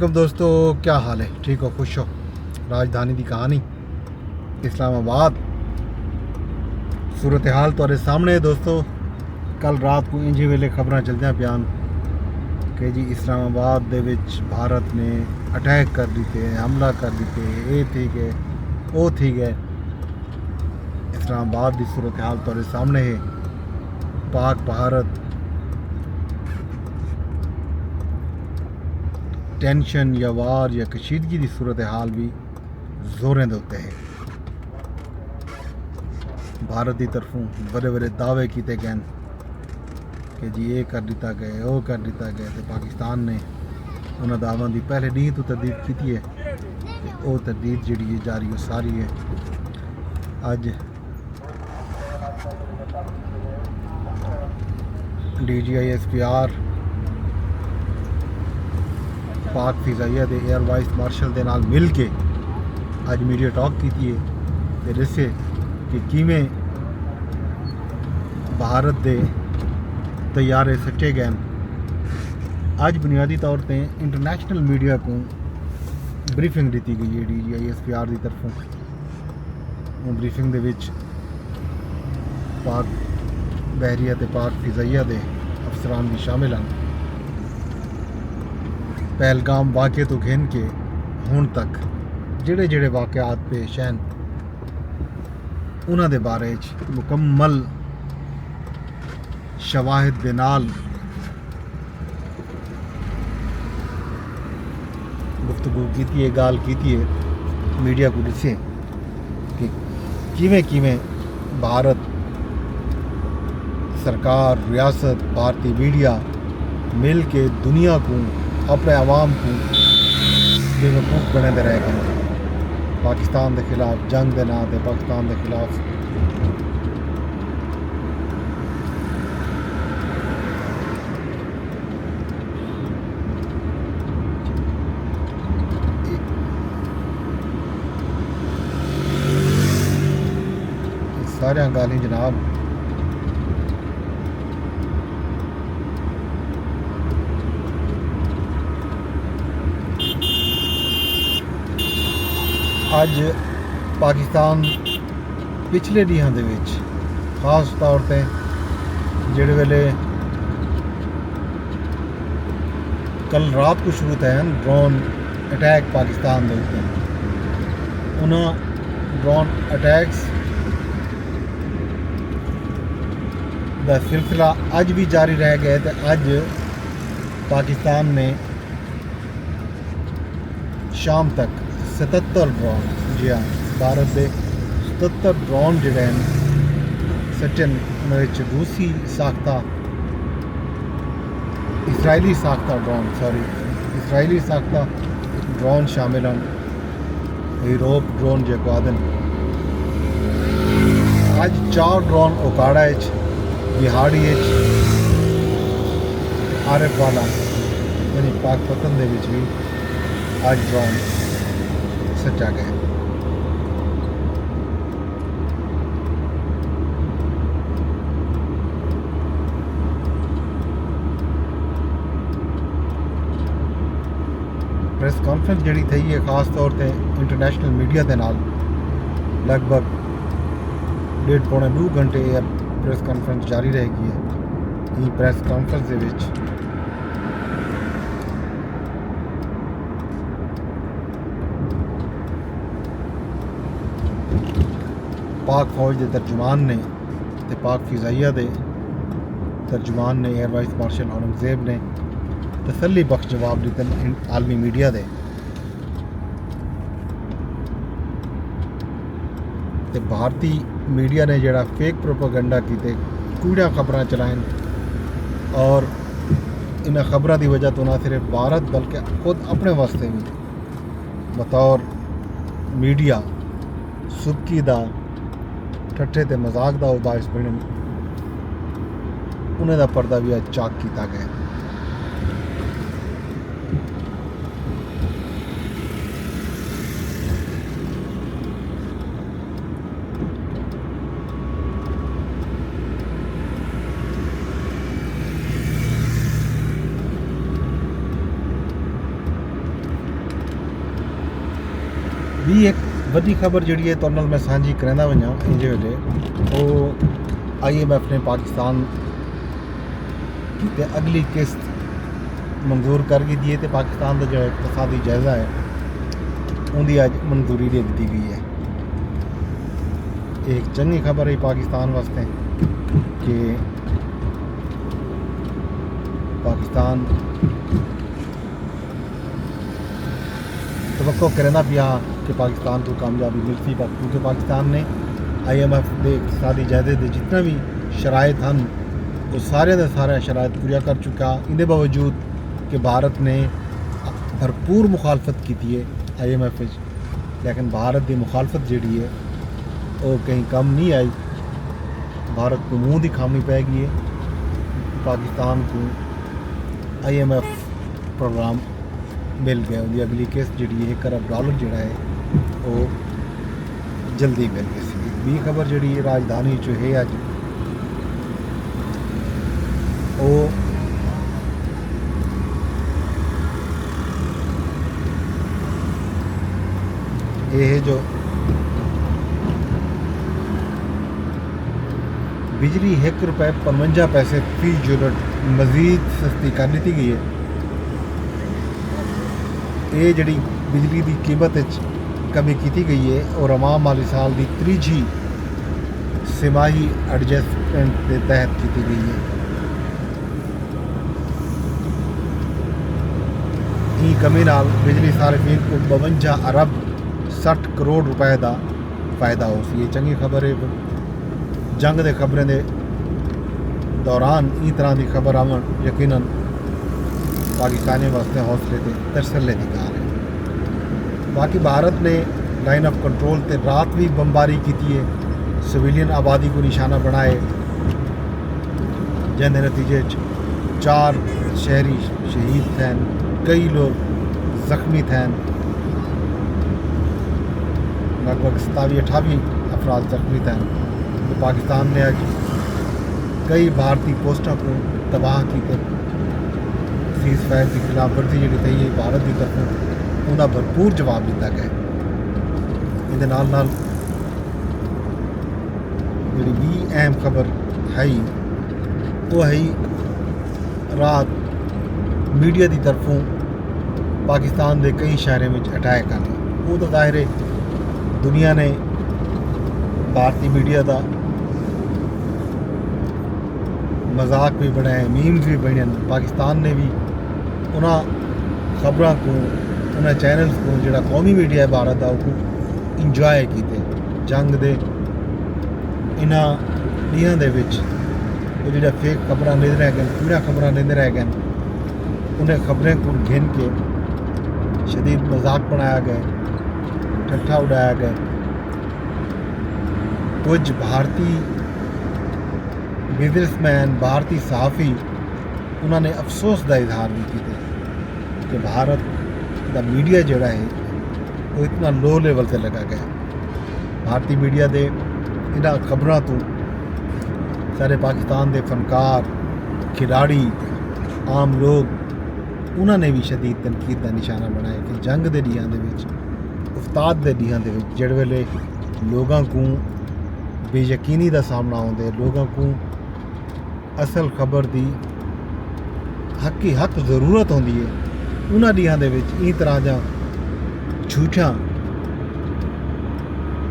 दोस्तों क्या हाल है? ठीक हो, खुश हो? राजधानी की कहानी इस्लामाबाद सूरत हाल तुहाडे सामने है दोस्तों। कल रात को इंजे वेले खबर चलदियां पियान कि जी इस्लामाबाद दे विच भारत ने अटैक कर दिते, हमला कर दिते, ये थी गए वो थी गए। इस्लामाबाद की सूरत हाल तुहाडे सामने है। पाक भारत टेंशन या वार या कशीदगी की सूरत हाल भी जोरें दे उत्ते है। भारत की तरफों बड़े बड़े दावे किए गए कि जी ये कर दिता गया, वो कर दिता गया, तो पाकिस्तान ने उन्होंने दावों की पहले डी तो तरदीद की है, वो तरदीद जी जारी वो सारी है। अज DGISPR पाक फिजाइया के एयर वाइस मार्शल के नाल मिल के अज मीडिया टॉक की है तो दसे कि किमें भारत के तैयारे सटे गए। अज बुनियादी तौर पर इंटरनेशनल मीडिया को ब्रीफिंग दी गई है DGISPR की तरफों। वो ब्रीफिंग दे विच पाक बहरिया ते पाक फिजाइया के अफसरान भी शामिल हैं। पहलगाम वाक़े तो घिन के हुण तक जिहड़े जिहड़े वाक़यात पेश हैं उन्हां दे बारे च मुकम्मल शवाहिद दे नाल गुफ्तगू की है, गाल की है, मीडिया को दसे कि किवें किवें भारत सरकार, रियासत, भारतीय मीडिया मिल के दुनिया को अपने आवाम को बेवकूफ़ बने रह गए। पाकिस्तान के खिलाफ जंग के नाम पर पाकिस्तान के खिलाफ सारिया गाली जनाब अज पाकिस्तान पिछले दिहां दे विच खास तौर पर जिहड़े वेले कल रात को शुरू थे ड्रोन अटैक पाकिस्तान के उत्ते, उन्होंने ड्रोन अटैक्स का सिलसिला अज भी जारी रह गया। तो अज पाकिस्तान ने शाम तक 77 ड्रोन, जी हाँ, भारत के 77 ड्रोन जोड़े सचिन उन्होंने रूसी साख्ता इसराइली साख्ता इसराइली साख्ता ड्रोन शामिल हैं। यूरोप ड्रोन जो आदन अज 4 ड्रोन ओकाड़ा बिहाड़ी आरिफ वाला यानी पाकपतन दे विच भी अज ड्रोन सचा गया। प्रेस कॉन्फ्रेंस जी थी है खास तौर पर इंटरनेशनल मीडिया के नाल लगभग 1.5-2 घंटे प्रेस कॉन्फ्रेंस जारी रहेगी है। ये प्रेस कॉन्फ्रेंस के विच पाक फौज के तर्जुमान ने ते पाक फिजाइया के तर्जुमान ने एयर वाइस मार्शल औरंगजेब ने तसल्ली बख्श जवाब दिते आलमी मीडिया दे ते भारतीय मीडिया ने जड़ा फेक प्रोपेगेंडा किए, कूड़ा खबर चलाएं और इन खबरों की वजह तो ना सिर्फ भारत बल्कि खुद अपने वास्ते भी बतौर मीडिया सुबकी दा ठट्ठे ते मजाक का बायस बने, उन्हें दा पर्दा भी अज चाक किया गया। भी एक वड्डी खबर जिहड़ी है तुहाडे नाल मैं सांझी करांदा वञां इस वेले ਉਹ IMF ने पाकिस्तान की अगली किस्त मंजूर कर दी है तो पाकिस्तान का जो इकतसादी जायज़ा है उनकी अज मंजूरी दे दी गई है। एक चंगी खबर है पाकिस्तान वास्ते कि पाकिस्तान तवक्को करना पिया कि पाकिस्तान को कामयाबी मिलती पर क्योंकि पाकिस्तान ने IMF के इकतसादी जायजे के जितना भी शराइत हैं वो सारे का सारा शराइत पूरा कर चुका। इन्हें बावजूद कि भारत ने भरपूर मुखालफत की है IMF लेकिन भारत की मुखालफत जी है वो कहीं कम नहीं आई। भारत को मुँह की खामी पै गई है। पाकिस्तान को IMF प्रोग्राम मिल गया उनकी अगली किस्त जी $1 अरब जोड़ा है वो जल्दी मिल गई सी। भी खबर जी राजधानी चो है अज वो ये जो बिजली ₹1.55 फी यूनिट मज़ीद सस्ती कर दी गई है। ये जी बिजली की कीमत कमी की गई है और अवाम माली साल की त्रीजी सिमाही एडजस्टमेंट के तहत की गई है। ई कमी नाल बिजली सार्फिन को 52 अरब 60 करोड़ रुपए का फ़ायदा हो सी। ये चंगी खबर है। जंग के खबरें के दौरान इस तरह की खबर आवन यकीनन पाकिस्तानी वास्ते हौसले के तसल्ले की गल है। बाकी भारत ने लाइन ऑफ कंट्रोल ते रात भी बमबारी की है, सिविलियन आबादी को निशाना बनाए जिसके नतीजे 4 शहरी शहीद थे, कई लोग जख्मी थे, लगभग 27-28 अफराद जख्मी थे। तो पाकिस्तान ने आज कई भारतीय पोस्टों को तबाह की सीज फायर की खिलाफ वर्जी जी थी है भारत की तरफों उनका भरपूर जवाब दिता गया। ये जी भी अहम खबर है वो है रात मीडिया की तरफों पाकिस्तान के कई शहरों में अटैक आने। वो तो जाहिर है दुनिया ने भारतीय मीडिया का मजाक भी बनाए, मीम्स भी बने। पाकिस्तान ने भी उन्होंने खबरों को उन्होंने चैनल्स को जो कौमी मीडिया है भारत का वो इंजॉय किए। जंग के इन्होंने दिहां दे विच वो जो फेक खबर नहीं रह गए, कूड़ा खबर नहीं रह गए, उन्हें खबरें को घिन के शदीद मजाक बनाया गया, ठट्ठा उड़ाया गया। कुछ भारतीय बिजनेसमैन, भारतीय सहाफ़ी उन्होंने अफसोस का इजहार भी किया कि भारत का मीडिया जोड़ा है वो इतना लो लेवल से लगा गया। भारतीय मीडिया के इन्होंने खबरों तो सारे पाकिस्तान के फनकार, खिलाड़ी, आम लोग उन्होंने भी शदीद तनकीद का निशाना बनाया कि जंग के दिहां दे विच, उस्ताद के दिहां दे विच जिहड़े वेले लोगों को बेयकीनी का सामना आउंदे, लोगों को असल खबर की हकी हक जरूरत होंदी है, उन्हां दिहां दे विच इस तरह दा झूठा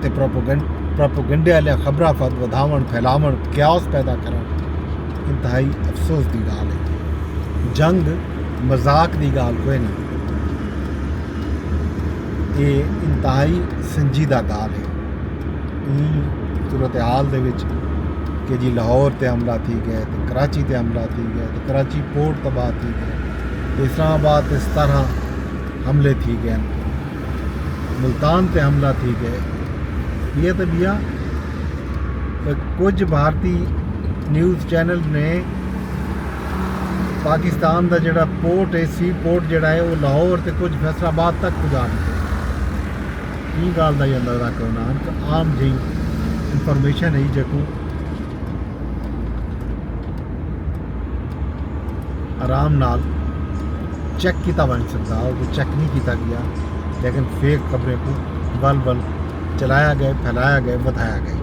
ते प्रोपोगंडे वाली खबरां वधावन, फैलावन, क्यास पैदा करन इंतहाई अफसोस की गाल है। जंग मजाक की गाल कोई नहीं, ये इंतहाई संजीदा गाल है। सूरत हाल दे विच कि जी लाहौर ते हमला थी गया, तो कराची ते हमला थी गया, तो कराची पोर्ट तबाह थी गया, इस्लामाबाद इस तरह हमले थी गए, मुल्तान ते हमला थी गए। ये तो भैया कुछ भारतीय न्यूज़ चैनल ने पाकिस्तान का जोड़ा पोर्ट है, सी पोर्ट जोड़ा है वो लाहौर ते कुछ फैसलाबाद तक पुजा दिते। की गल का अंदाजा करना आम जी इंफॉर्मेशन है जो आराम नाल चेक किया बन सकता, वो चेक नहीं किया गया, लेकिन फेक खबरें को बल बल चलाया गया, फैलाया गया, बताया गया।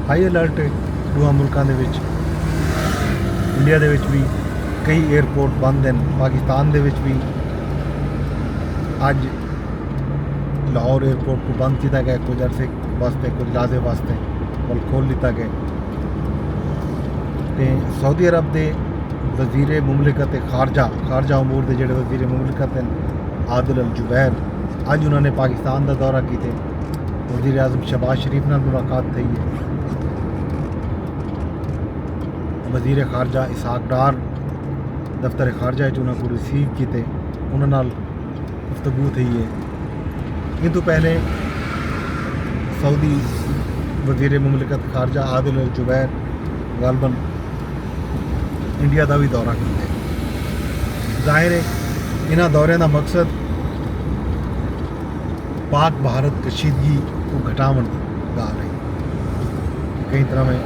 हाई अलर्ट है दूआ मुल्कों के विच। इंडिया दे विच भी कई एयरपोर्ट बंद हैं, पाकिस्तान दे विच भी अज लाहौर एयरपोर्ट को बंद किया गया कुछ अरसे वास्ते, कुछ लाजे वास्ते कल खोल दिता गया। तो सऊदी अरब के वजीर मुमलिकत खारजा उमूर के जोड़े वजीर मुमलिकत हैं आदिल अल जुबैर, अज उन्होंने पाकिस्तान का दौरा किया। वजीर आज़म शहबाज शरीफ नाल मुलाकात थी है। वजीर खारजा इसहाक डार दफ्तर खारजा उन्होंने को रिसीव किए, उन्होंने गुफ्तगू थी है। इन तो पहले सऊदी वजीर मुमलिकत खारजा आदिल अल जुबैर गालबन इंडिया का भी दौरा किया। जाहिर है इन्होंने दौरे का मकसद पाक भारत कशीदगी को घटावन का है। कई तरह में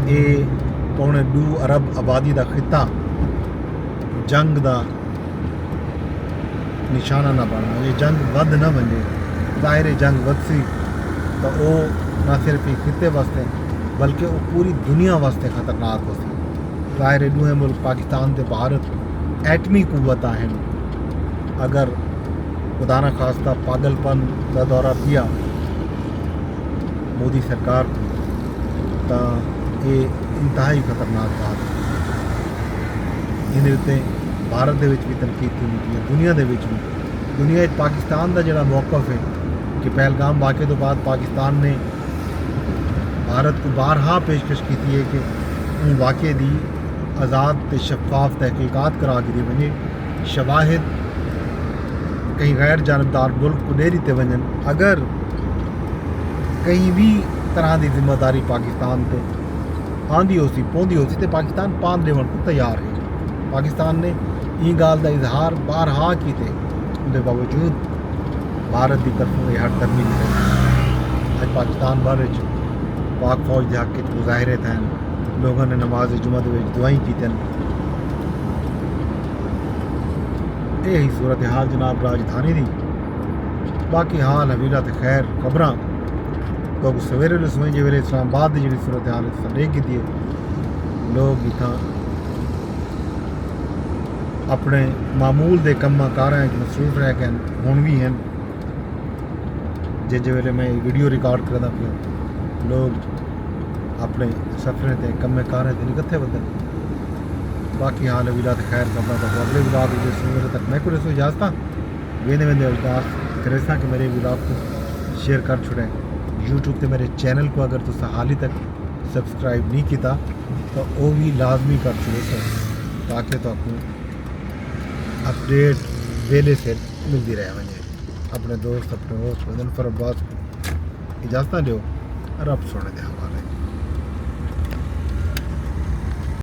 ये 2 अरब आबादी का खिता जंग का निशाना ना बन वजे, जंग वध ना बने। जाहिर है जंग वधसी तो वह ना सिर्फ एक खिते वास्ते बल्कि वो पूरी दुनिया वास्ते खतरनाक हो सी। जाहिर है दूहे मुल्क पाकिस्तान ते भारत एटमी कुव्वत हैं। अगर खुदा ना खास्ता पागलपन का दौरा पिया मोदी सरकार तो ये इंतहाई खतरनाक बात है। इन उत्ते भारत के भी तनकीद की है, दुनिया के भी। दुनिया पाकिस्तान का जोड़ा मौकफ है कि पहलगाम वाक़े तो बाद पाकिस्तान ने भारत को बारहा पेशकश की है कि उन वाक़े की आज़ाद तो शफाफ तहकीकात करा के दी वजे, शवाहिद कहीं गैर जानबदार मुल्क को दे दिते वजन। अगर कहीं भी तरह की जिम्मेदारी पाकिस्तान से आँदी हो सी पौंदी हो सी तो पाकिस्तान पान देवन को तैयार है। पाकिस्तान ने ई गाल का इजहार बारहा किए, उनके बावजूद भारत की तरफों ये हरदर्मी नहीं। अज पाकिस्तान भर पाक फौज के हक मुजाहरे थे, लोगों ने नमाज जुमा दुआई की। यही सूरत हाल जनाब राजधानी की। बाकी हाल हवीला तो खैर खबर लोग सवेरे रसोई जो वे इस्लामाबाद की जी सूरत हाल संडे की है। लोग इतना अपने मामूल के कामों कारां मसरूफ रह गए हुण भी हैं। जिस वे मैं वीडियो रिकॉर्ड करता पाया, लोग अपने सफरें से कमें कारें से कत्थे बदल। बाकी हाल विला तो खैर खबर तक अगले विलाग जो तक मैं को इजाजत वेंदे वेंदे अरदास करे कि मेरे विलाग को शेयर कर छुड़े। यूट्यूब पे मेरे चैनल को अगर तुम हाल ही तक सब्सक्राइब नहीं किया तो वह भी लाजमी कर छुड़ो ताकि तो अपडेट वेले से मिलती रहे वजे। अपने दोस्त अपने होस्ट फर अब्बास को इजाज़त दो, रब सोने के हवाले।